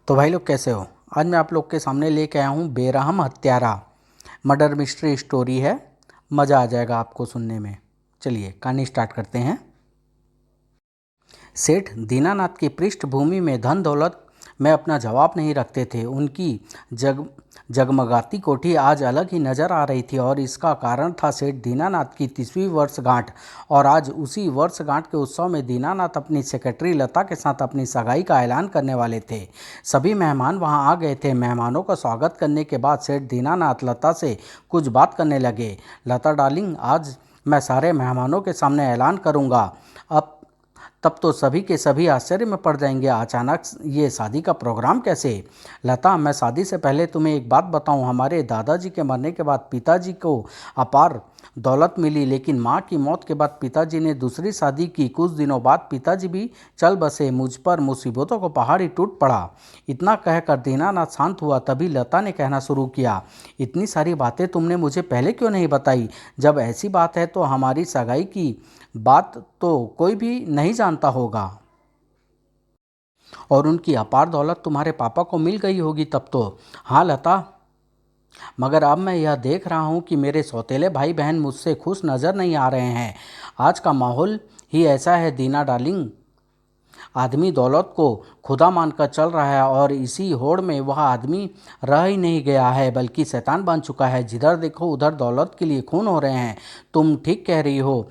तो भाई लोग कैसे हो। आज मैं आप लोग के सामने लेके आया हूँ बेरहम हत्यारा। मर्डर मिस्ट्री स्टोरी है। मज़ा आ जाएगा आपको सुनने में। चलिए कहानी स्टार्ट करते हैं। सेठ दीनानाथ की पृष्ठभूमि में धन दौलत में अपना जवाब नहीं रखते थे। उनकी जग जगमगाती कोठी आज अलग ही नज़र आ रही थी और इसका कारण था सेठ दीनानाथ की 30वीं वर्षगांठ। और आज उसी वर्षगांठ के उत्सव में दीनानाथ अपनी सेक्रेटरी लता के साथ अपनी सगाई का ऐलान करने वाले थे। सभी मेहमान वहां आ गए थे। मेहमानों का स्वागत करने के बाद सेठ दीनानाथ लता से कुछ बात करने लगे। लता डार्लिंग, आज मैं सारे मेहमानों के सामने ऐलान करूंगा। अब तब तो सभी के सभी आश्चर्य में पड़ जाएंगे। अचानक ये शादी का प्रोग्राम कैसे? लता, मैं शादी से पहले तुम्हें एक बात बताऊं। हमारे दादाजी के मरने के बाद पिताजी को अपार दौलत मिली, लेकिन माँ की मौत के बाद पिताजी ने दूसरी शादी की। कुछ दिनों बाद पिताजी भी चल बसे। मुझ पर मुसीबतों को पहाड़ ही टूट पड़ा। इतना कहकर दीनानाथ शांत हुआ। तभी लता ने कहना शुरू किया, इतनी सारी बातें तुमने मुझे पहले क्यों नहीं बताई? जब ऐसी बात है तो हमारी सगाई की बात तो कोई भी नहीं जानता होगा। और उनकी अपार दौलत तुम्हारे पापा को मिल गई होगी तब तो। हाँ लता, मगर अब मैं यह देख रहा हूँ कि मेरे सौतेले भाई बहन मुझसे खुश नज़र नहीं आ रहे हैं। आज का माहौल ही ऐसा है दीना डार्लिंग। आदमी दौलत को खुदा मानकर चल रहा है और इसी होड़ में वह आदमी रह ही नहीं गया है बल्कि शैतान बन चुका है। जिधर देखो उधर दौलत के लिए खून हो रहे हैं। तुम ठीक कह रही हो।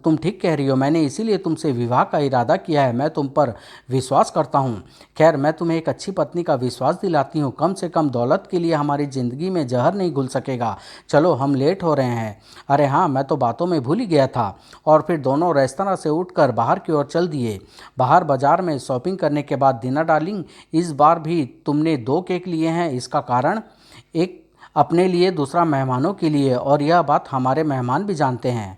तुम ठीक कह रही हो। मैंने इसीलिए तुमसे विवाह का इरादा किया है। मैं तुम पर विश्वास करता हूँ। खैर, मैं तुम्हें एक अच्छी पत्नी का विश्वास दिलाती हूँ। कम से कम दौलत के लिए हमारी ज़िंदगी में जहर नहीं घुल सकेगा। चलो, हम लेट हो रहे हैं। अरे हाँ, मैं तो बातों में भूल ही गया था। और फिर दोनों रेस्तरां से उठकर बाहर की ओर चल दिए। बाहर बाजार में शॉपिंग करने के बाद दीना डार्लिंग, इस बार भी तुमने 2 केक लिए हैं। इसका कारण, एक अपने लिए, दूसरा मेहमानों के लिए, और यह बात हमारे मेहमान भी जानते हैं।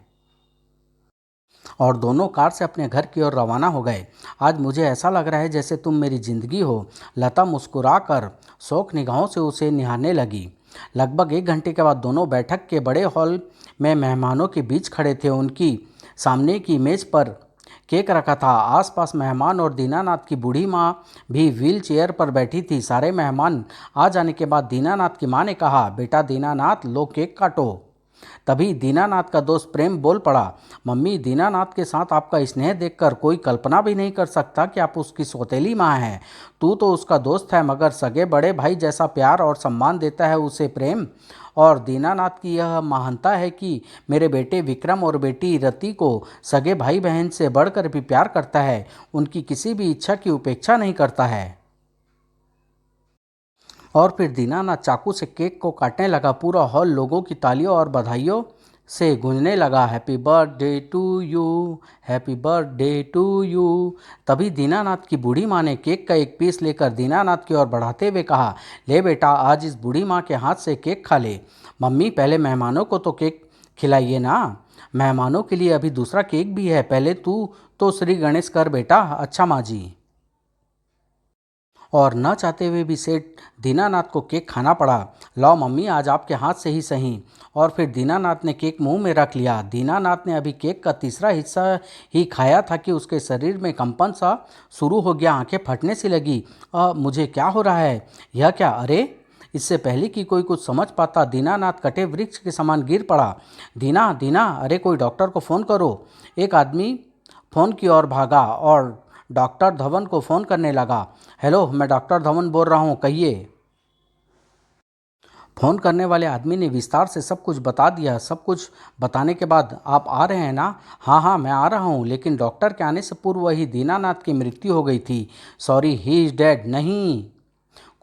और दोनों कार से अपने घर की ओर रवाना हो गए। आज मुझे ऐसा लग रहा है जैसे तुम मेरी जिंदगी हो। लता मुस्कुराकर शौक निगाहों से उसे निहारने लगी। लगभग 1 घंटे के बाद दोनों बैठक के बड़े हॉल में मेहमानों के बीच खड़े थे। उनकी सामने की मेज पर केक रखा था। आसपास मेहमान और दीनानाथ की बूढ़ी माँ भी व्हील चेयर पर बैठी थी। सारे मेहमान आ जाने के बाद दीनानाथ की माँ ने कहा, बेटा दीनानाथ, लो केक काटो। तभी दीनानाथ का दोस्त प्रेम बोल पड़ा, मम्मी, दीनानाथ के साथ आपका स्नेह देखकर कोई कल्पना भी नहीं कर सकता कि आप उसकी सौतेली माँ हैं। तू तो उसका दोस्त है, मगर सगे बड़े भाई जैसा प्यार और सम्मान देता है उसे प्रेम। और दीनानाथ की यह महानता है कि मेरे बेटे विक्रम और बेटी रति को सगे भाई बहन से बढ़कर भी प्यार करता है। उनकी किसी भी इच्छा की उपेक्षा नहीं करता है। और फिर दीनानाथ चाकू से केक को काटने लगा। पूरा हॉल लोगों की तालियों और बधाइयों से गूंजने लगा। Happy birthday to you, happy birthday to you. तभी दीनानाथ की बूढ़ी माँ ने केक का एक पीस लेकर दीनानाथ की ओर बढ़ाते हुए कहा, ले बेटा, आज इस बूढ़ी माँ के हाथ से केक खा ले। मम्मी, पहले मेहमानों को तो केक खिलाइए ना। मेहमानों के लिए अभी दूसरा केक भी है। पहले तू तो श्री गणेश कर बेटा। अच्छा माँ जी। और न चाहते हुए भी सेठ दीनानाथ को केक खाना पड़ा। लाओ मम्मी, आज आपके हाथ से ही सही। और फिर दीनानाथ ने केक मुंह में रख लिया। दीनानाथ ने अभी केक का तीसरा हिस्सा ही खाया था कि उसके शरीर में कंपन सा शुरू हो गया। आंखें फटने सी लगी। मुझे क्या हो रहा है? यह क्या? अरे! इससे पहले कि कोई कुछ समझ पाता, दीनानाथ कटे वृक्ष के समान गिर पड़ा। दीना, दीना, अरे कोई डॉक्टर को फ़ोन करो। एक आदमी फ़ोन की ओर भागा और डॉक्टर धवन को फ़ोन करने लगा। हेलो, मैं डॉक्टर धवन बोल रहा हूँ, कहिए। फ़ोन करने वाले आदमी ने विस्तार से सब कुछ बता दिया। सब कुछ बताने के बाद, आप आ रहे हैं ना? हाँ हाँ, मैं आ रहा हूँ, लेकिन डॉक्टर के आने से पूर्व वही दीनानाथ की मृत्यु हो गई थी। Sorry, he is dead. नहीं।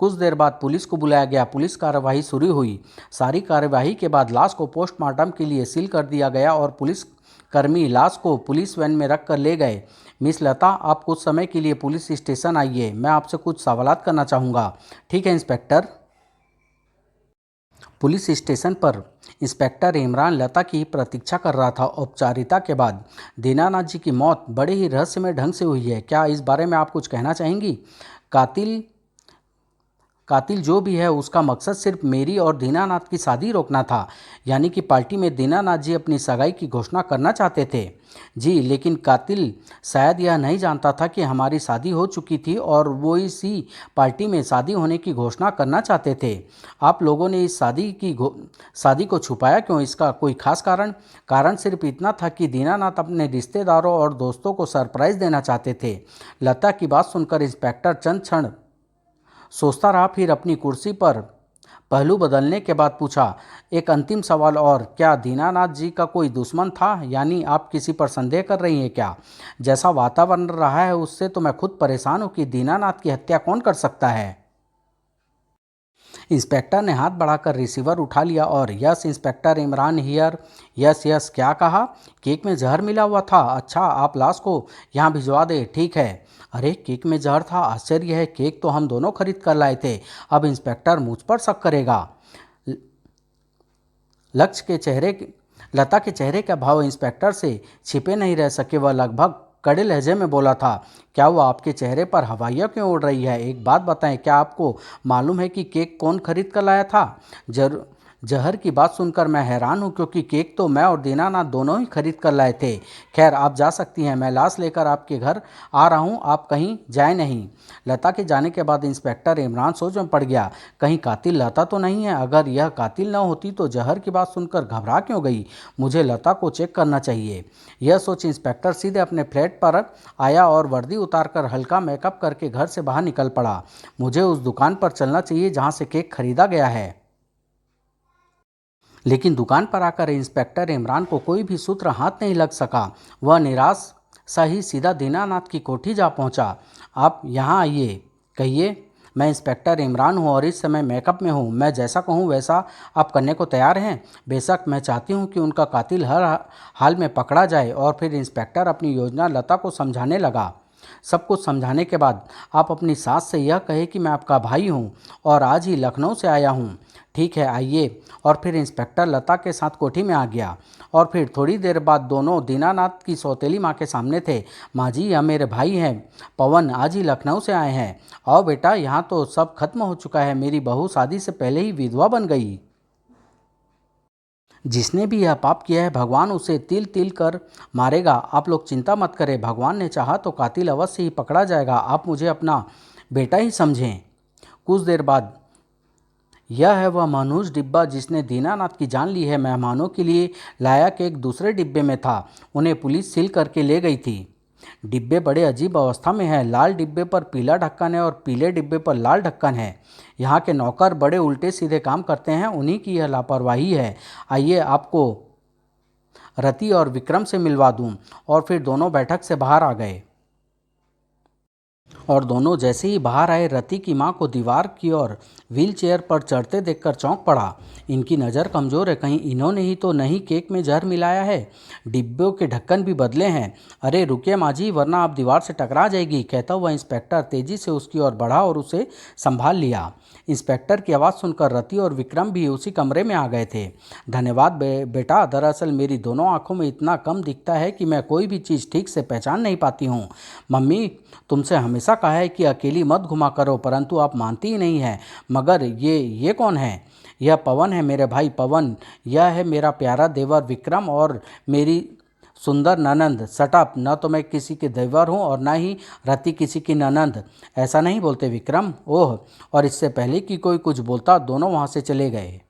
कुछ देर बाद पुलिस को बुलाया गया। पुलिस कार्यवाही शुरू हुई। सारी कार्यवाही के बाद लाश को पोस्टमार्टम के लिए सील कर दिया गया और पुलिस कर्मी लाश को पुलिस वैन में रख कर ले गए। मिस लता, आप कुछ समय के लिए पुलिस स्टेशन आइए। मैं आपसे कुछ सवालात करना चाहूँगा। ठीक है इंस्पेक्टर। पुलिस स्टेशन पर इंस्पेक्टर इमरान लता की प्रतीक्षा कर रहा था। औपचारिकता के बाद, दीनानाथ जी की मौत बड़े ही रहस्यमय ढंग से हुई है। क्या इस बारे में आप कुछ कहना चाहेंगी? कातिल कातिल जो भी है उसका मकसद सिर्फ मेरी और दीनानाथ की शादी रोकना था। यानी कि पार्टी में दीनानाथ जी अपनी सगाई की घोषणा करना चाहते थे। जी, लेकिन कातिल शायद यह नहीं जानता था कि हमारी शादी हो चुकी थी और वो इसी पार्टी में शादी होने की घोषणा करना चाहते थे। आप लोगों ने इस शादी को छुपाया क्यों? इसका कोई खास कारण? कारण सिर्फ इतना था कि दीनानाथ अपने रिश्तेदारों और दोस्तों को सरप्राइज़ देना चाहते थे। लता की बात सुनकर इंस्पेक्टर चंद क्षण सोचता रहा, फिर अपनी कुर्सी पर पहलू बदलने के बाद पूछा, एक अंतिम सवाल और, क्या दीनानाथ जी का कोई दुश्मन था? यानी आप किसी पर संदेह कर रही हैं क्या? जैसा वातावरण रहा है उससे तो मैं खुद परेशान हूँ कि दीनानाथ की हत्या कौन कर सकता है। इंस्पेक्टर ने हाथ बढ़ाकर रिसीवर उठा लिया और yes inspector Imran here. Yes yes, क्या कहा? केक में जहर मिला हुआ था? अच्छा, आप लाश को यहाँ भिजवा दे। ठीक है। अरे, केक में जहर था? आश्चर्य है, केक तो हम दोनों खरीद कर लाए थे। अब इंस्पेक्टर मुझ पर शक करेगा। लक्ष्य के चेहरे लता के चेहरे का भाव इंस्पेक्टर से छिपे नहीं रह सके। वह लगभग कड़े लहजे में बोला था, क्या वो आपके चेहरे पर हवाइयाँ क्यों उड़ रही है? एक बात बताएं, क्या आपको मालूम है कि केक कौन खरीद कर लाया था? जहर की बात सुनकर मैं हैरान हूँ, क्योंकि केक तो मैं और दीनानाथ दोनों ही खरीद कर लाए थे। खैर, आप जा सकती हैं, मैं लाश लेकर आपके घर आ रहा हूँ, आप कहीं जाए नहीं। लता के जाने के बाद इंस्पेक्टर इमरान सोच में पड़ गया, कहीं कातिल लता तो नहीं है? अगर यह कातिल न होती तो जहर की बात सुनकर घबरा क्यों गई? मुझे लता को चेक करना चाहिए। यह सोच इंस्पेक्टर सीधे अपने फ्लैट पर आया और वर्दी उतारकर हल्का मेकअप करके घर से बाहर निकल पड़ा। मुझे उस दुकान पर चलना चाहिए जहाँ से केक खरीदा गया है। लेकिन दुकान पर आकर इंस्पेक्टर इमरान को कोई भी सूत्र हाथ नहीं लग सका। वह निराश सा ही सीधा दीनानाथ की कोठी जा पहुंचा। आप यहाँ आइए। कहिए। मैं इंस्पेक्टर इमरान हूँ और इस समय मेकअप में हूँ। मैं जैसा कहूँ वैसा आप करने को तैयार हैं? बेशक, मैं चाहती हूँ कि उनका कातिल हर हाल में पकड़ा जाए। और फिर इंस्पेक्टर अपनी योजना लता को समझाने लगा। सब कुछ समझाने के बाद आप अपनी सास से यह कहे कि मैं आपका भाई हूँ और आज ही लखनऊ से आया हूँ। ठीक है, आइए। और फिर इंस्पेक्टर लता के साथ कोठी में आ गया और फिर थोड़ी देर बाद दोनों दीनानाथ की सौतेली माँ के सामने थे। माँ जी, यह मेरे भाई हैं पवन, आज ही लखनऊ से आए हैं। आओ बेटा, यहाँ तो सब खत्म हो चुका है। मेरी बहू शादी से पहले ही विधवा बन गई। जिसने भी यह पाप किया है भगवान उसे तिल तिल कर मारेगा। आप लोग चिंता मत करें, भगवान ने चाहा तो कातिल अवश्य ही पकड़ा जाएगा। आप मुझे अपना बेटा ही समझें। कुछ देर बाद, यह है वह मनहूस डिब्बा जिसने दीनानाथ की जान ली है। मेहमानों के लिए लाया केक दूसरे डिब्बे में था। उन्हें पुलिस सील करके ले गई थी। डिब्बे बड़े अजीब अवस्था में हैं। लाल डिब्बे पर पीला ढक्कन है और पीले डिब्बे पर लाल ढक्कन है। यहाँ के नौकर बड़े उल्टे सीधे काम करते हैं, उन्हीं की यह लापरवाही है। आइए, आपको रति और विक्रम से मिलवा दूं। और फिर दोनों बैठक से बाहर आ गए और दोनों जैसे ही बाहर आए, रति की माँ को दीवार की ओर व्हील चेयर पर चढ़ते देखकर चौंक पड़ा। इनकी नज़र कमज़ोर है, कहीं इन्होंने ही तो नहीं केक में जहर मिलाया है? डिब्बों के ढक्कन भी बदले हैं। अरे रुकिए माँ जी, वरना आप दीवार से टकरा जाएगी। कहता हुआ इंस्पेक्टर तेजी से उसकी ओर बढ़ा और उसे संभाल लिया। इंस्पेक्टर की आवाज़ सुनकर रति और विक्रम भी उसी कमरे में आ गए थे। धन्यवाद बेटा, दरअसल मेरी दोनों आँखों में इतना कम दिखता है कि मैं कोई भी चीज़ ठीक से पहचान नहीं पाती हूँ। मम्मी तुमसे हमेशा कहा है कि अकेली मत घुमा करो, परंतु आप मानती ही नहीं है। मगर ये कौन है? यह पवन है, मेरे भाई पवन। यह है मेरा प्यारा देवर विक्रम और मेरी सुंदर ननंद। सटअप, न तो मैं किसी के देवर हूँ और न ही रति किसी की ननंद। ऐसा नहीं बोलते विक्रम। ओह, और इससे पहले कि कोई कुछ बोलता दोनों वहाँ से चले गए।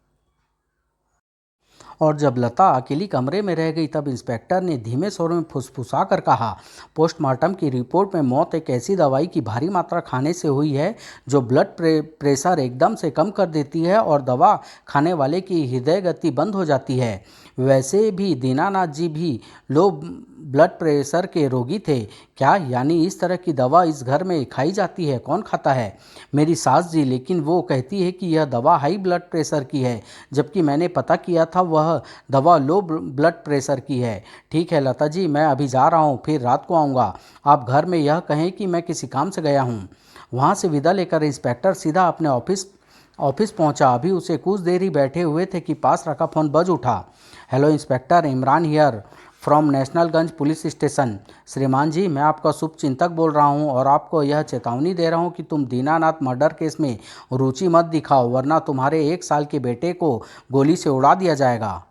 और जब लता अकेली कमरे में रह गई तब इंस्पेक्टर ने धीमे स्वर में फुसफुसा कर कहा, पोस्टमार्टम की रिपोर्ट में मौत एक ऐसी दवाई की भारी मात्रा खाने से हुई है जो ब्लड प्रेशर एकदम से कम कर देती है और दवा खाने वाले की हृदय गति बंद हो जाती है। वैसे भी दीनानाथ जी भी लो ब्लड प्रेशर के रोगी थे क्या? यानी इस तरह की दवा इस घर में खाई जाती है? कौन खाता है? मेरी सास जी, लेकिन वो कहती है कि यह दवा हाई ब्लड प्रेशर की है, जबकि मैंने पता किया था वह दवा लो ब्लड प्रेशर की है। ठीक है लता जी, मैं अभी जा रहा हूँ, फिर रात को आऊँगा। आप घर में यह कहें कि मैं किसी काम से गया हूँ। वहाँ से विदा लेकर इंस्पेक्टर सीधा अपने ऑफिस पहुंचा। अभी उसे कुछ देर ही बैठे हुए थे कि पास रखा फ़ोन बज उठा। Hello inspector Imran here. From Nationalganj police station. श्रीमान जी, मैं आपका शुभ चिंतक बोल रहा हूं और आपको यह चेतावनी दे रहा हूं कि तुम दीनानाथ मर्डर केस में रुचि मत दिखाओ, वरना तुम्हारे 1 साल के बेटे को गोली से उड़ा दिया जाएगा।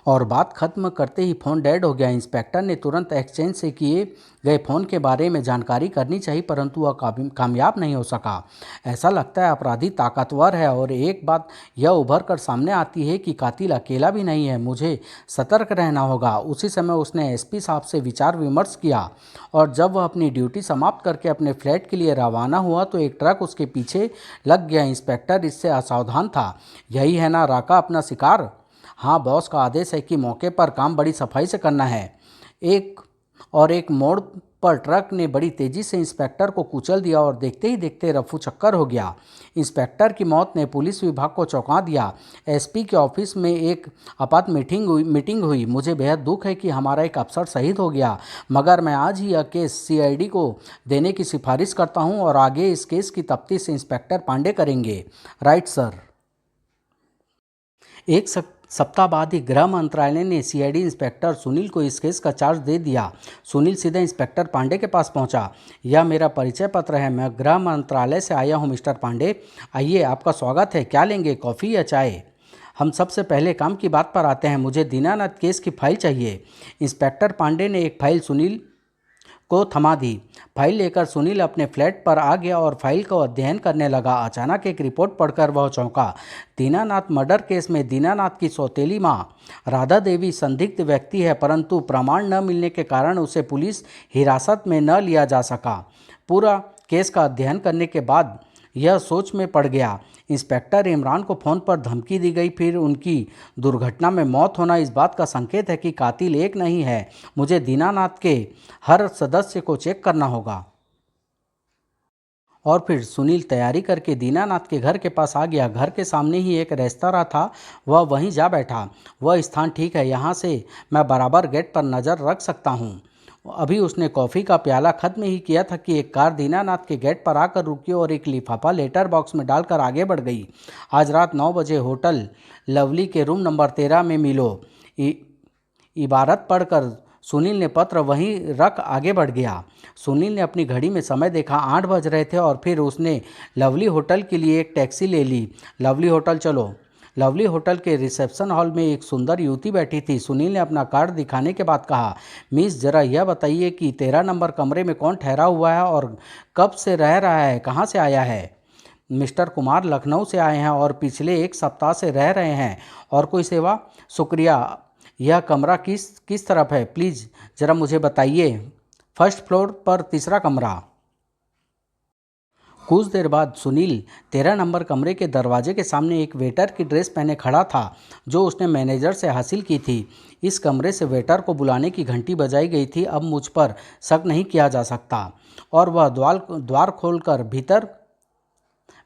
और बात खत्म करते ही फ़ोन डेड हो गया। इंस्पेक्टर ने तुरंत एक्सचेंज से किए गए फ़ोन के बारे में जानकारी करनी चाहिए, परंतु वह कामयाब नहीं हो सका। ऐसा लगता है अपराधी ताकतवर है और एक बात यह उभर कर सामने आती है कि कातिल अकेला भी नहीं है, मुझे सतर्क रहना होगा। उसी समय उसने एसपी साहब से विचार विमर्श किया और जब वह अपनी ड्यूटी समाप्त करके अपने फ्लैट के लिए रवाना हुआ तो एक ट्रक उसके पीछे लग गया। इंस्पेक्टर इससे असावधान था। यही है ना राका अपना शिकार। हाँ, बॉस का आदेश है कि मौके पर काम बड़ी सफाई से करना है। एक मोड़ पर ट्रक ने बड़ी तेजी से इंस्पेक्टर को कुचल दिया और देखते ही देखते रफू चक्कर हो गया। इंस्पेक्टर की मौत ने पुलिस विभाग को चौंका दिया। एसपी के ऑफिस में एक आपात मीटिंग हुई। मुझे बेहद दुख है कि हमारा एक अफसर शहीद हो गया, मगर मैं आज ही यह केस सीआईडी को देने की सिफारिश करता हूं और आगे इस केस की तफ्तीश इंस्पेक्टर पांडे करेंगे। Right sir. एक सप्ताह बाद ही गृह मंत्रालय ने सीआईडी इंस्पेक्टर सुनील को इस केस का चार्ज दे दिया। सुनील सीधे इंस्पेक्टर पांडे के पास पहुंचा। यह मेरा परिचय पत्र है, मैं गृह मंत्रालय से आया हूं मिस्टर पांडे। आइए, आपका स्वागत है। क्या लेंगे, कॉफ़ी या चाय? हम सबसे पहले काम की बात पर आते हैं। मुझे दीनानाथ केस की फाइल चाहिए। इंस्पेक्टर पांडे ने एक फाइल सुनील को थमा दी। फाइल लेकर सुनील अपने फ्लैट पर आ गया और फाइल को अध्ययन करने लगा। अचानक एक रिपोर्ट पढ़कर वह चौंका। दीनानाथ मर्डर केस में दीनानाथ की सौतेली मां राधा देवी संदिग्ध व्यक्ति है, परंतु प्रमाण न मिलने के कारण उसे पुलिस हिरासत में न लिया जा सका। पूरा केस का अध्ययन करने के बाद यह सोच में पड़ गया। इंस्पेक्टर इमरान को फ़ोन पर धमकी दी गई, फिर उनकी दुर्घटना में मौत होना इस बात का संकेत है कि कातिल एक नहीं है। मुझे दीनानाथ के हर सदस्य को चेक करना होगा। और फिर सुनील तैयारी करके दीनानाथ के घर के पास आ गया। घर के सामने ही एक रेस्तरां था, वह वहीं जा बैठा। वह स्थान ठीक है, यहाँ से मैं बराबर गेट पर नज़र रख सकता हूँ। अभी उसने कॉफ़ी का प्याला ख़त्म ही किया था कि एक कार दीनानाथ के गेट पर आकर रुकी और एक लिफाफा लेटर बॉक्स में डालकर आगे बढ़ गई। आज रात 9 बजे होटल लवली के रूम नंबर 13 में मिलो। इबारत पढ़कर सुनील ने पत्र वहीं रख आगे बढ़ गया। सुनील ने अपनी घड़ी में समय देखा, 8 बज रहे थे और फिर उसने लवली होटल के लिए एक टैक्सी ले ली। लवली होटल चलो। लवली होटल के रिसेप्शन हॉल में एक सुंदर युवती बैठी थी। सुनील ने अपना कार्ड दिखाने के बाद कहा, मिस ज़रा यह बताइए कि 13 नंबर कमरे में कौन ठहरा हुआ है और कब से रह रहा है, कहाँ से आया है? मिस्टर कुमार लखनऊ से आए हैं और पिछले 1 सप्ताह से रह रहे हैं। और कोई सेवा? शुक्रिया। यह कमरा किस तरफ है, प्लीज़ ज़रा मुझे बताइए। फर्स्ट फ्लोर पर 3रा कमरा। कुछ देर बाद सुनील 13 नंबर कमरे के दरवाजे के सामने एक वेटर की ड्रेस पहने खड़ा था, जो उसने मैनेजर से हासिल की थी। इस कमरे से वेटर को बुलाने की घंटी बजाई गई थी। अब मुझ पर शक नहीं किया जा सकता। और वह द्वार खोलकर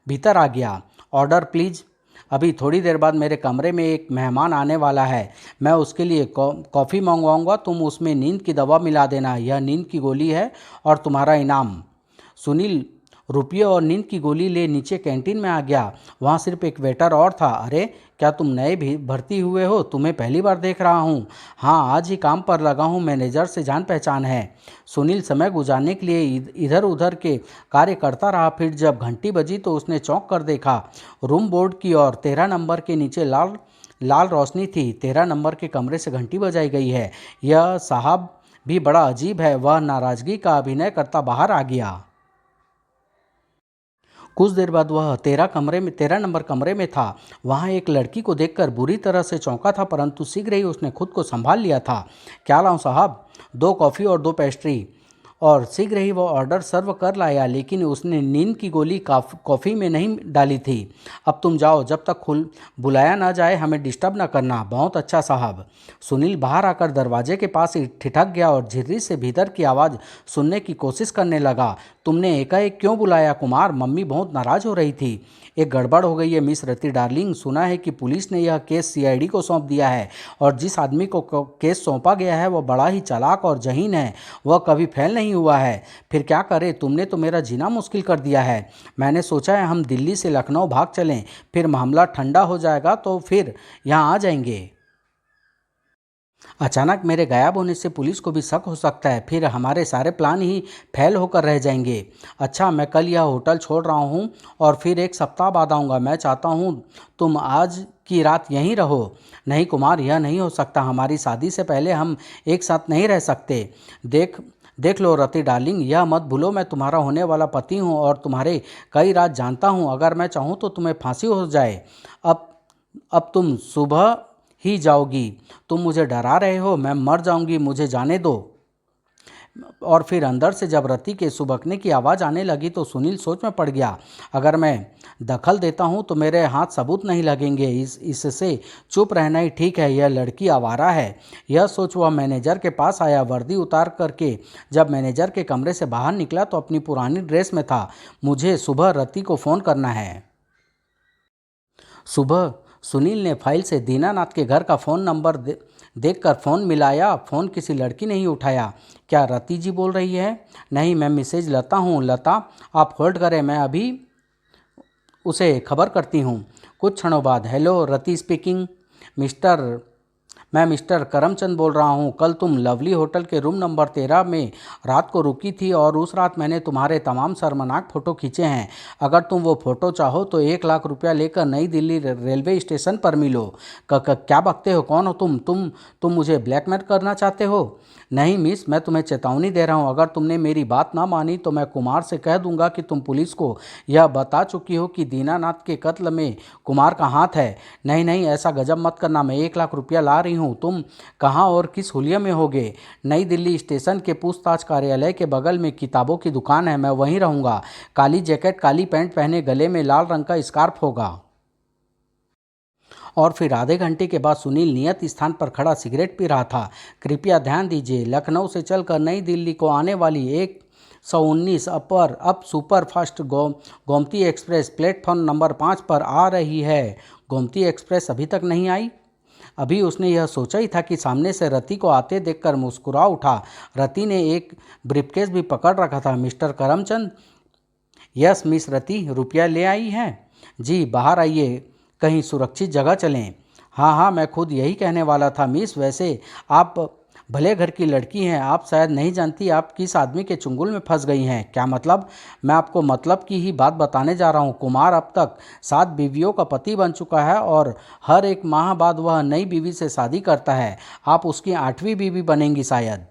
भीतर आ गया। Order please. अभी थोड़ी देर बाद मेरे कमरे में एक मेहमान आने वाला है, मैं उसके लिए कॉफ़ी मंगवाऊंगा। तुम उसमें नींद की दवा मिला देना, यह नींद की गोली है और तुम्हारा इनाम। सुनील रुपये और नींद की गोली ले नीचे कैंटीन में आ गया। वहाँ सिर्फ एक वेटर और था। अरे, क्या तुम नए भी भर्ती हुए हो? तुम्हें पहली बार देख रहा हूँ। हाँ, आज ही काम पर लगा हूँ, मैनेजर से जान पहचान है। सुनील समय गुजारने के लिए इधर उधर के कार्य करता रहा। फिर जब घंटी बजी तो उसने चौंक कर देखा रूम बोर्ड की ओर। 13 नंबर के नीचे लाल रोशनी थी। 13 नंबर के कमरे से घंटी बजाई गई है। यह साहब भी बड़ा अजीब है। वह नाराज़गी का अभिनय करता बाहर आ गया। कुछ देर बाद वह 13 नंबर कमरे में था। वहाँ एक लड़की को देखकर बुरी तरह से चौंका था, परंतु शीघ्र ही उसने खुद को संभाल लिया था। क्या लाऊं साहब? 2 कॉफ़ी और 2 पेस्ट्री। और शीघ्र ही वो ऑर्डर सर्व कर लाया, लेकिन उसने नींद की गोली कॉफ़ी में नहीं डाली थी। अब तुम जाओ, जब तक बुलाया ना जाए हमें डिस्टर्ब ना करना। बहुत अच्छा साहब। सुनील बाहर आकर दरवाजे के पास ही ठिठक गया और झिर्री से भीतर की आवाज़ सुनने की कोशिश करने लगा। तुमने एकाएक क्यों बुलाया कुमार? मम्मी बहुत नाराज़ हो रही थी। एक गड़बड़ हो गई है मिस रति डार्लिंग। सुना है कि पुलिस ने यह केस सीआईडी को सौंप दिया है और जिस आदमी को केस सौंपा गया है वह बड़ा ही चालाक और जहीन है। वह कभी फेल नहीं हुआ है। फिर क्या करें? तुमने तो मेरा जीना मुश्किल कर दिया है। मैंने सोचा है हम दिल्ली से लखनऊ भाग चलें, फिर मामला ठंडा हो जाएगा तो फिर यहाँ आ जाएंगे। अचानक मेरे गायब होने से पुलिस को भी शक हो सकता है, फिर हमारे सारे प्लान ही फेल होकर रह जाएंगे। अच्छा, मैं कल यह होटल छोड़ रहा हूँ और फिर एक सप्ताह बाद आऊँगा। मैं चाहता हूँ तुम आज की रात यहीं रहो। नहीं कुमार, यह नहीं हो सकता। हमारी शादी से पहले हम एक साथ नहीं रह सकते। देख देख लो रति डार्लिंग, यह मत भूलो मैं तुम्हारा होने वाला पति हूँ और तुम्हारे कई राज जानता हूँ। अगर मैं चाहूँ तो तुम्हें फांसी हो जाए। अब अब तुम सुबह ही जाओगी। तुम मुझे डरा रहे हो, मैं मर जाऊंगी, मुझे जाने दो। और फिर अंदर से जब रति के सुबकने की आवाज़ आने लगी तो सुनील सोच में पड़ गया। अगर मैं दखल देता हूँ तो मेरे हाथ सबूत नहीं लगेंगे। इससे चुप रहना ही ठीक है। यह लड़की आवारा है। यह सोच वह मैनेजर के पास आया। वर्दी उतार करके जब मैनेजर के कमरे से बाहर निकला तो अपनी पुरानी ड्रेस में था। मुझे सुबह रति को फ़ोन करना है। सुबह सुनील ने फाइल से दीनानाथ के घर का फ़ोन नंबर देखकर फ़ोन मिलाया। फ़ोन किसी लड़की ने ही उठाया। क्या रति जी बोल रही है? नहीं, मैं मिसेज लता हूँ। लता, आप होल्ड करें, मैं अभी उसे खबर करती हूँ। कुछ क्षणों बाद, हेलो, रति स्पीकिंग। मिस्टर मैं मिस्टर करमचंद बोल रहा हूँ। कल तुम लवली होटल के रूम नंबर 13 में रात को रुकी थी और उस रात मैंने तुम्हारे तमाम शर्मनाक फ़ोटो खींचे हैं। अगर तुम वो फ़ोटो चाहो तो 1 लाख रुपया लेकर नई दिल्ली रेलवे स्टेशन पर मिलो। क्या बकते हो? कौन हो तुम मुझे ब्लैकमेल करना चाहते हो? नहीं मिस, मैं तुम्हें चेतावनी दे रहा हूँ। अगर तुमने मेरी बात ना मानी तो मैं कुमार से कह दूंगा कि तुम पुलिस को यह बता चुकी हो कि दीनानाथ के कत्ल में कुमार का हाथ है। नहीं नहीं, ऐसा गजब मत करना। मैं 1 लाख रुपया ला रही हूँ। तुम कहाँ और किस हुलिये में होगे? नई दिल्ली स्टेशन के पूछताछ कार्यालय के बगल में किताबों की दुकान है, मैं वहीं रहूँगा। काली जैकेट, काली पैंट पहने, गले में लाल रंग का स्कार्फ होगा। और फिर आधे घंटे के बाद सुनील नियत स्थान पर खड़ा सिगरेट पी रहा था। कृपया ध्यान दीजिए, लखनऊ से चलकर नई दिल्ली को आने वाली 119 up super fast Gomti express platform number 5 पर आ रही है। गोमती एक्सप्रेस अभी तक नहीं आई। अभी उसने यह सोचा ही था कि सामने से रति को आते देखकर मुस्कुरा उठा। रति ने एक ब्रीफकेस भी पकड़ रखा था। मिस्टर करमचंद? यस मिस रति, रुपया ले आई हैं? जी, बाहर आइए, कहीं सुरक्षित जगह चलें। हाँ हाँ, मैं खुद यही कहने वाला था मिस। वैसे आप भले घर की लड़की हैं, आप शायद नहीं जानती आप किस आदमी के चुंगल में फंस गई हैं। क्या मतलब? मैं आपको मतलब की ही बात बताने जा रहा हूँ। कुमार अब तक 7 बीवियों का पति बन चुका है और हर एक माह बाद वह नई बीवी से शादी करता है। आप उसकी 8वीं बीवी बनेंगी शायद।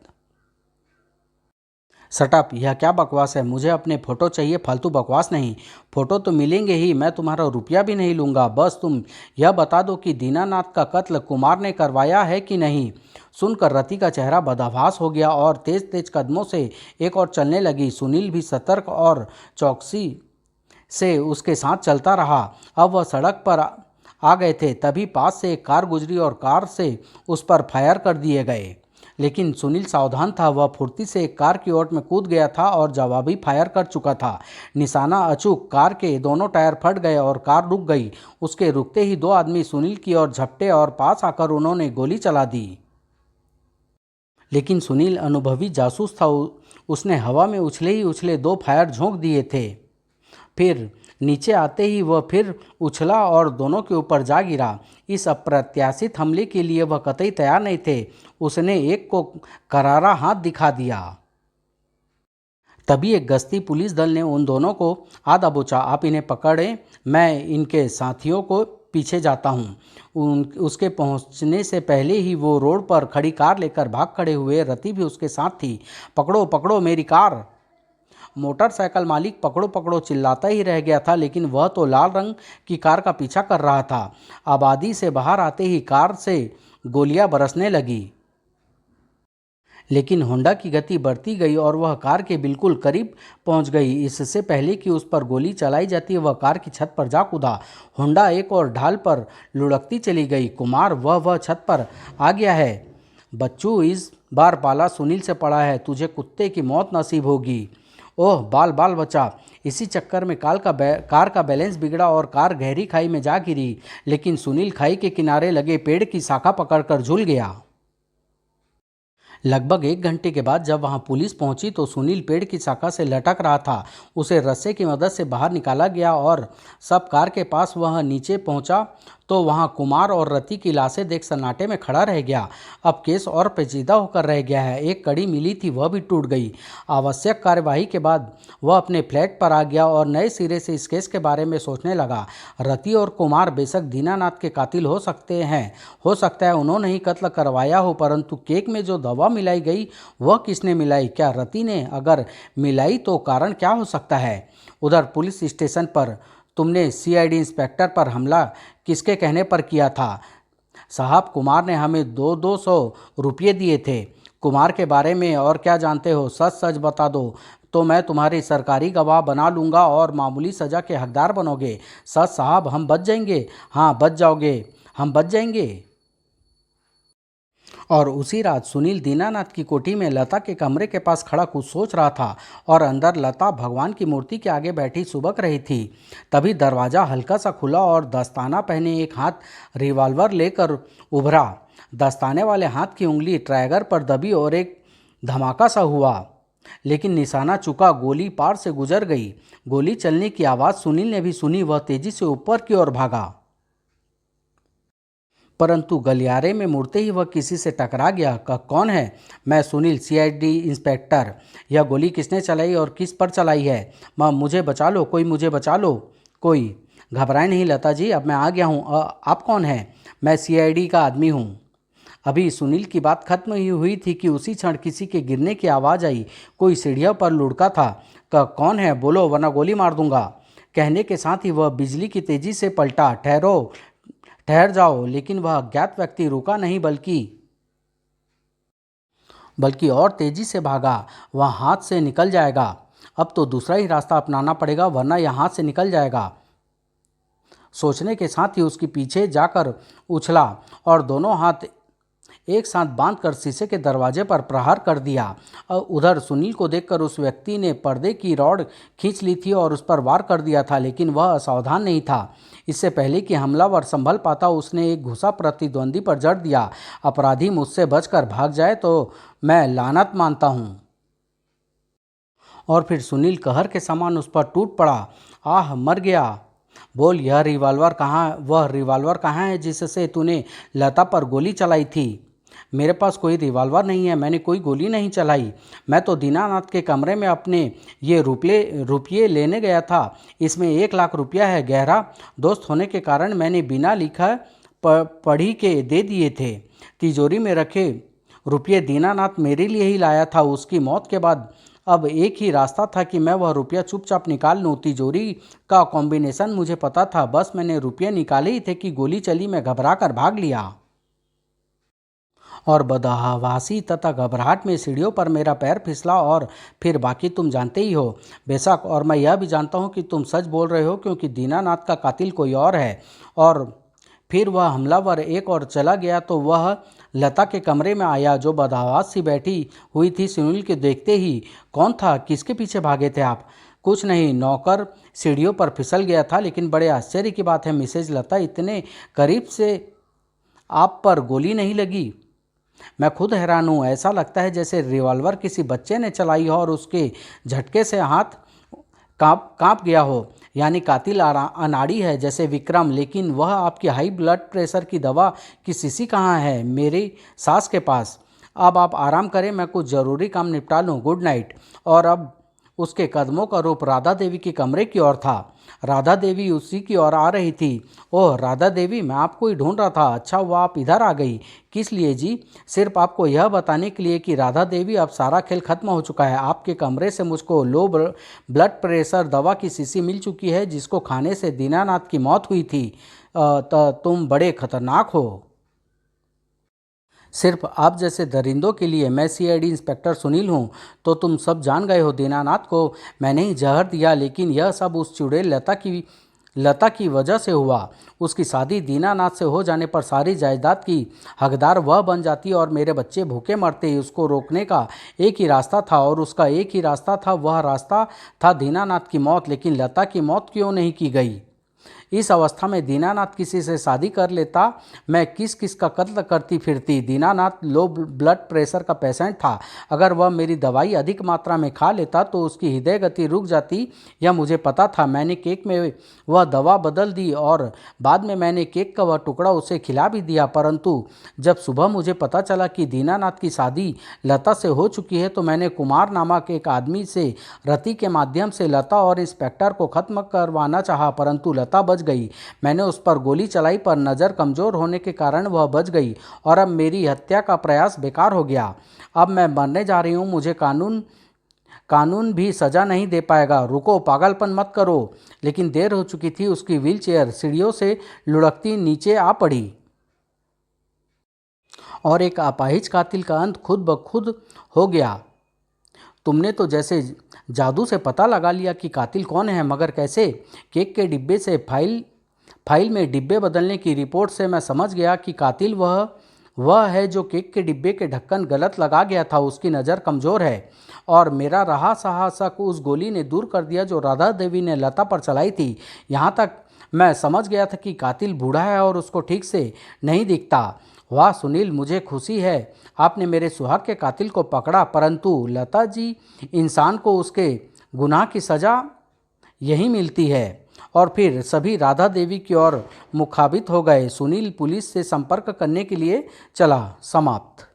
सटअप, यह क्या बकवास है? मुझे अपने फ़ोटो चाहिए, फालतू बकवास नहीं। फ़ोटो तो मिलेंगे ही, मैं तुम्हारा रुपया भी नहीं लूँगा। बस तुम यह बता दो कि दीनानाथ का कत्ल कुमार ने करवाया है कि नहीं। सुनकर रति का चेहरा बदहवास हो गया और तेज तेज कदमों से एक और चलने लगी। सुनील भी सतर्क और चौकसी से उसके साथ चलता रहा। अब वह सड़क पर आ गए थे, तभी पास से एक कार गुजरी और कार से उस पर फायर कर दिए गए। लेकिन सुनील सावधान था। वह फुर्ती से एक कार की ओर में कूद गया था और जवाबी फायर कर चुका था। निशाना अचूक, कार के दोनों टायर फट गए और कार रुक गई। उसके रुकते ही 2 आदमी सुनील की ओर झपटे और पास आकर उन्होंने गोली चला दी। लेकिन सुनील अनुभवी जासूस था। उसने हवा में उछले ही उछले 2 फायर झोंक दिए थे। फिर नीचे आते ही वह फिर उछला और दोनों के ऊपर जा गिरा। इस अप्रत्याशित हमले के लिए वह कतई तैयार नहीं थे। उसने एक को करारा हाथ दिखा दिया। तभी एक गश्ती पुलिस दल ने उन दोनों को आधा बोचा, आप इन्हें पकड़ें, मैं इनके साथियों को पीछे जाता हूँ। उसके पहुँचने से पहले ही वो रोड पर खड़ी कार लेकर भाग खड़े हुए। रति भी उसके साथ थी। पकड़ो पकड़ो मेरी कार। मोटरसाइकिल मालिक पकड़ो पकड़ो चिल्लाता ही रह गया था, लेकिन वह तो लाल रंग की कार का पीछा कर रहा था। आबादी से बाहर आते ही कार से गोलियां बरसने लगी। लेकिन होंडा की गति बढ़ती गई और वह कार के बिल्कुल करीब पहुंच गई। इससे पहले कि उस पर गोली चलाई जाती वह कार की छत पर जा कूदा। होंडा एक और ढाल पर लुढ़कती चली गई। कुमार, वह छत पर आ गया है। बच्चू, इस बार पाला सुनील से पड़ा है, तुझे कुत्ते की मौत नसीब होगी। ओह बाल बाल बचा। इसी चक्कर में कार का बैलेंस बिगड़ा और कार गहरी खाई में जा गिरी। लेकिन सुनील खाई के किनारे लगे पेड़ की शाखा पकड़कर झूल गया। लगभग 1 घंटे के बाद जब वहां पुलिस पहुंची तो सुनील पेड़ की शाखा से लटक रहा था। उसे रस्से की मदद से बाहर निकाला गया और सब कार के पास वह नीचे पहुंचा तो वहां कुमार और रति की लाशें देख सन्नाटे में खड़ा रह गया। अब केस और पेचीदा होकर रह गया है। एक कड़ी मिली थी वह भी टूट गई। आवश्यक कार्यवाही के बाद वह अपने फ्लैट पर आ गया और नए सिरे से इस केस के बारे में सोचने लगा। रति और कुमार बेशक दीनानाथ के कातिल हो सकते हैं, हो सकता है उन्होंने ही कत्ल करवाया हो, परंतु केक में जो दवा मिलाई गई वह किसने मिलाई? क्या रति ने? अगर मिलाई तो कारण क्या हो सकता है? उधर पुलिस स्टेशन पर तुमने सीआईडी इंस्पेक्टर पर हमला किसके कहने पर किया था? साहब, कुमार ने हमें 200 रुपये दिए थे। कुमार के बारे में और क्या जानते हो? सच सच बता दो तो मैं तुम्हारी सरकारी गवाह बना लूँगा और मामूली सज़ा के हकदार बनोगे। सच साहब, हम बच जाएंगे। हाँ, बच जाओगे, हम बच जाएंगे। और उसी रात सुनील दीनानाथ की कोठी में लता के कमरे के पास खड़ा कुछ सोच रहा था और अंदर लता भगवान की मूर्ति के आगे बैठी सुबक रही थी। तभी दरवाज़ा हल्का सा खुला और दस्ताना पहने एक हाथ रिवॉल्वर लेकर उभरा। दस्ताने वाले हाथ की उंगली ट्रैगर पर दबी और एक धमाका सा हुआ, लेकिन निशाना चुका। गोली पार से गुजर गई। गोली चलने की आवाज़ सुनील ने भी सुनी। वह तेजी से ऊपर की ओर भागा, परंतु गलियारे में मुड़ते ही वह किसी से टकरा गया। कौन है? मैं सुनील, सीआईडी इंस्पेक्टर। यह गोली किसने चलाई और किस पर चलाई है? मुझे बचा लो, कोई मुझे बचा लो, कोई। घबराए नहीं लता जी, अब मैं आ गया हूँ। आप कौन हैं? मैं सीआईडी का आदमी हूँ। अभी सुनील की बात खत्म ही हुई थी कि उसी क्षण किसी के गिरने की आवाज़ आई। कोई सीढ़ियों पर लुढ़का था। कौन है? बोलो वरना गोली मार दूंगा। कहने के साथ ही वह बिजली की तेजी से पलटा। ठहरो, ठहर जाओ। लेकिन वह अज्ञात व्यक्ति रुका नहीं, बल्कि और तेजी से भागा। वह हाथ से निकल जाएगा। अब तो दूसरा ही रास्ता अपनाना पड़ेगा, वरना यह हाथ से निकल जाएगा। सोचने के साथ ही उसके पीछे जाकर उछला और दोनों हाथ एक साथ बांधकर शीशे के दरवाजे पर प्रहार कर दिया। उधर सुनील को देखकर उस व्यक्ति ने पर्दे की रॉड खींच ली थी और उस पर वार कर दिया था, लेकिन वह असावधान नहीं था। इससे पहले कि हमलावर संभल पाता, उसने एक घुसा प्रतिद्वंदी पर जड़ दिया। अपराधी मुझसे बचकर भाग जाए तो मैं लानत मानता हूँ। और फिर सुनील कहर के समान उस पर टूट पड़ा। आह, मर गया। बोल, यह रिवॉल्वर कहाँ? वह रिवॉल्वर कहाँ है जिससे तूने लता पर गोली चलाई थी? मेरे पास कोई रिवॉल्वर नहीं है, मैंने कोई गोली नहीं चलाई। मैं तो दीनानाथ के कमरे में अपने ये रुपये लेने गया था। इसमें 1 लाख रुपया है। गहरा दोस्त होने के कारण मैंने बिना लिखा पढ़ी के दे दिए थे। तिजोरी में रखे रुपये दीनानाथ मेरे लिए ही लाया था। उसकी मौत के बाद अब एक ही रास्ता था कि मैं वह रुपया चुपचाप निकाल लूँ। तिजोरी का कॉम्बिनेशन मुझे पता था, बस मैंने रुपये निकाले ही थे कि गोली चली। मैं घबरा कर भाग लिया और बदहवासी तथा घबराहट में सीढ़ियों पर मेरा पैर फिसला। और फिर बाकी तुम जानते ही हो। बेशक, और मैं यह भी जानता हूँ कि तुम सच बोल रहे हो, क्योंकि दीनानाथ का कातिल कोई और है। और फिर वह हमलावर एक और चला गया तो वह लता के कमरे में आया, जो बदहवास सी बैठी हुई थी। सुनील के देखते ही, कौन था? किसके पीछे भागे थे आप? कुछ नहीं, नौकर सीढ़ियों पर फिसल गया था। लेकिन बड़े आश्चर्य की बात है मिसेज लता, इतने करीब से आप पर गोली नहीं लगी। मैं खुद हैरान हूँ। ऐसा लगता है जैसे रिवॉल्वर किसी बच्चे ने चलाई हो और उसके झटके से हाथ कांप गया हो। यानी कातिल अनाड़ी है जैसे विक्रम। लेकिन वह आपकी हाई ब्लड प्रेशर की दवा की शीशी कहाँ है? मेरी सास के पास। अब आप आराम करें, मैं कुछ ज़रूरी काम निपटा लूँ। Good night. और अब उसके कदमों का रुख राधा देवी के कमरे की ओर था। राधा देवी उसी की ओर आ रही थी। ओह राधा देवी, मैं आपको ही ढूंढ रहा था। अच्छा हुआ आप इधर आ गई। किस लिए जी? सिर्फ आपको यह बताने के लिए कि राधा देवी, अब सारा खेल खत्म हो चुका है। आपके कमरे से मुझको लो ब्लड प्रेशर दवा की शीशी मिल चुकी है, जिसको खाने से दीनानाथ की मौत हुई थी। तुम बड़े खतरनाक हो। सिर्फ आप जैसे दरिंदों के लिए मैं सीआईडी इंस्पेक्टर सुनील हूँ। तो तुम सब जान गए हो। दीनानाथ को मैंने ही जहर दिया, लेकिन यह सब उस चुड़ैल लता की वजह से हुआ। उसकी शादी दीनानाथ से हो जाने पर सारी जायदाद की हकदार वह बन जाती और मेरे बच्चे भूखे मरते। उसको रोकने का एक ही रास्ता था और उसका एक ही रास्ता था, वह रास्ता था दीनानाथ की मौत। लेकिन लता की मौत क्यों नहीं की गई? इस अवस्था में दीनानाथ किसी से शादी कर लेता, मैं किस किस का कत्ल करती फिरती। दीनानाथ लो ब्लड प्रेशर का पेशेंट था। अगर वह मेरी दवाई अधिक मात्रा में खा लेता तो उसकी हृदय गति रुक जाती, यह मुझे पता था। मैंने केक में वह दवा बदल दी और बाद में मैंने केक का वह टुकड़ा उसे खिला भी दिया। परंतु जब सुबह मुझे पता चला कि दीनानाथ की शादी लता से हो चुकी है तो मैंने कुमार नामक एक आदमी से रति के माध्यम से लता और इंस्पेक्टर को खत्म करवाना चाहा, परंतु लता बच गई। मैंने उस पर गोली चलाई पर नज़र कमज़ोर होने के कारण वह बच गई और अब मेरी हत्या का प्रयास बेकार हो गया। अब मैं मरने जा रही हूँ, मुझे कानून भी सजा नहीं दे पाएगा। रुको, पागलपन मत करो। लेकिन देर हो चुकी थी। उसकी व्हीलचेयर सीढ़ियों से लुढ़कती नीचे आ पड़ी और एक अपाहिज कातिल का अंत खुद ब खुद हो गया। तुमने तो जैसे जादू से पता लगा लिया कि कातिल कौन है, मगर कैसे? केक के डिब्बे से फाइल में डिब्बे बदलने की रिपोर्ट से मैं समझ गया कि कातिल वह है जो केक के डिब्बे के ढक्कन गलत लगा गया था। उसकी नज़र कमज़ोर है और मेरा रहा सहा शक उस गोली ने दूर कर दिया जो राधा देवी ने लता पर चलाई थी। यहाँ तक मैं समझ गया था कि कातिल बूढ़ा है और उसको ठीक से नहीं दिखता। वाह सुनील, मुझे खुशी है आपने मेरे सुहाग के कातिल को पकड़ा, परंतु लता जी, इंसान को उसके गुनाह की सज़ा यही मिलती है। और फिर सभी राधा देवी की ओर मुखाबित हो गए। सुनील पुलिस से संपर्क करने के लिए चला। समाप्त।